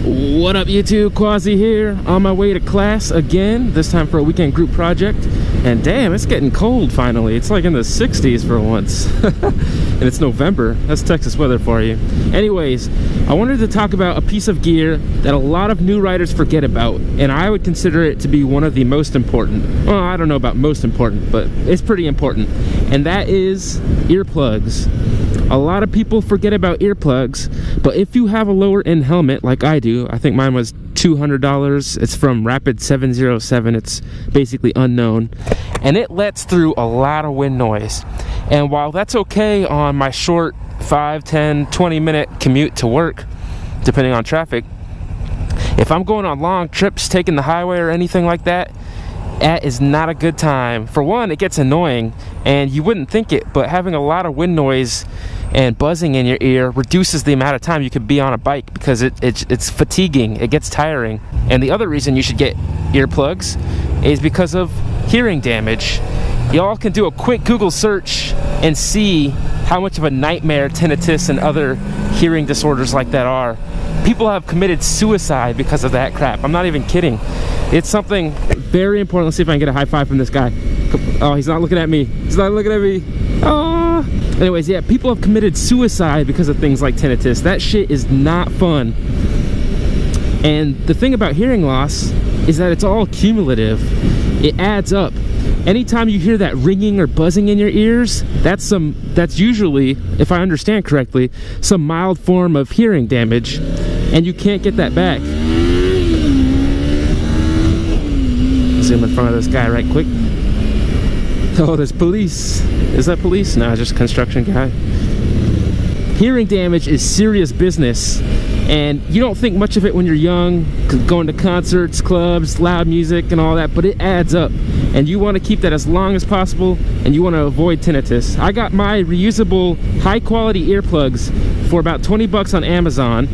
What up YouTube, Quasi here, on my way to class again, this time for a weekend group project. And damn, it's getting cold finally. It's like in the 60s for once. And it's November. That's Texas weather for you. Anyways, I wanted to talk about a piece of gear that a lot of new riders forget about, and I would consider it to be one of the most important. Well, I don't know about most important, but it's pretty important. And that is earplugs. A lot of people forget about earplugs, but if you have a lower end helmet like I do, I think mine was $200. It's from Rapid 707. It's basically unknown, and it lets through a lot of wind noise. And while that's okay on my short 5, 10, 20 minute commute to work, depending on traffic, if I'm going on long trips, taking the highway or anything like that, that is not a good time. For one, it gets annoying, and you wouldn't think it, but having a lot of wind noise and buzzing in your ear reduces the amount of time you could be on a bike, because it's fatiguing, it gets tiring. And the other reason you should get earplugs is because of hearing damage. Y'all can do a quick Google search and see how much of a nightmare tinnitus and other hearing disorders like that are. People have committed suicide because of that crap. I'm not even kidding. It's something very important. Let's see if I can get a high five from this guy. Oh, he's not looking at me. He's not looking at me. Oh. Anyways, yeah, people have committed suicide because of things like tinnitus. That shit is not fun. And the thing about hearing loss is that it's all cumulative. It adds up. Anytime you hear that ringing or buzzing in your ears, that's usually, if I understand correctly, some mild form of hearing damage, and you can't get that back. Zoom in front of this guy right quick. Oh, there's police. Is that police? No, just a construction guy. Hearing damage is serious business, and you don't think much of it when you're young, going to concerts, clubs, loud music and all that, but it adds up, and you want to keep that as long as possible, and you want to avoid tinnitus. I got my reusable high quality earplugs for about 20 bucks on Amazon,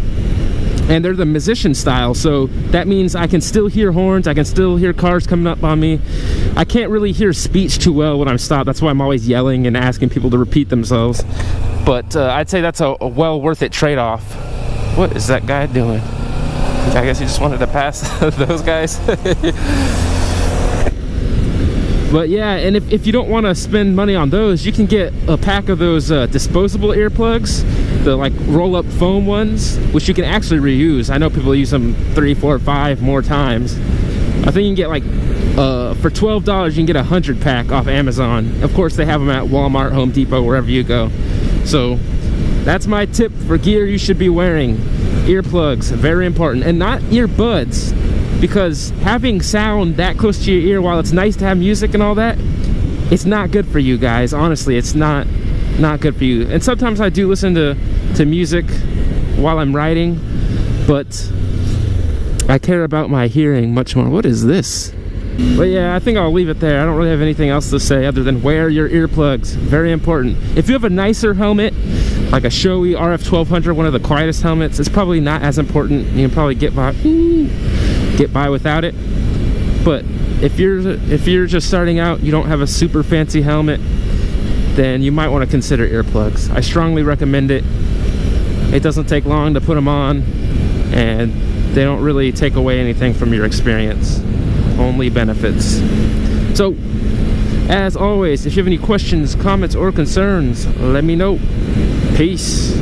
and they're the musician style, so that means I can still hear horns, I can still hear cars coming up on me. I can't really hear speech too well when I'm stopped. That's why I'm always yelling and asking people to repeat themselves. But I'd say that's a well worth it trade-off. What is that guy doing? I guess he just wanted to pass those guys. But yeah, and if you don't want to spend money on those, you can get a pack of those disposable earplugs, the like roll-up foam ones, which you can actually reuse. I know people use them 3, 4, 5 more times. I think you can get like for $12 you can get a 100 pack off Amazon. Of course they have them at Walmart, Home Depot, wherever you go. So that's my tip for gear you should be wearing. Earplugs, very important, and not earbuds, because having sound that close to your ear, while it's nice to have music and all that, it's not good for you guys. Honestly, it's not good for you. And sometimes I do listen to music while I'm riding, but I care about my hearing much more. What is this? But yeah, I think I'll leave it there. I don't really have anything else to say other than wear your earplugs. Very important. If you have a nicer helmet, like a Shoei RF1200, one of the quietest helmets, it's probably not as important. You can probably get by without it. But if you're just starting out, you don't have a super fancy helmet, then you might want to consider earplugs. I strongly recommend it. It doesn't take long to put them on, and they don't really take away anything from your experience. Only benefits. So, as always, if you have any questions, comments, or concerns, let me know. Peace.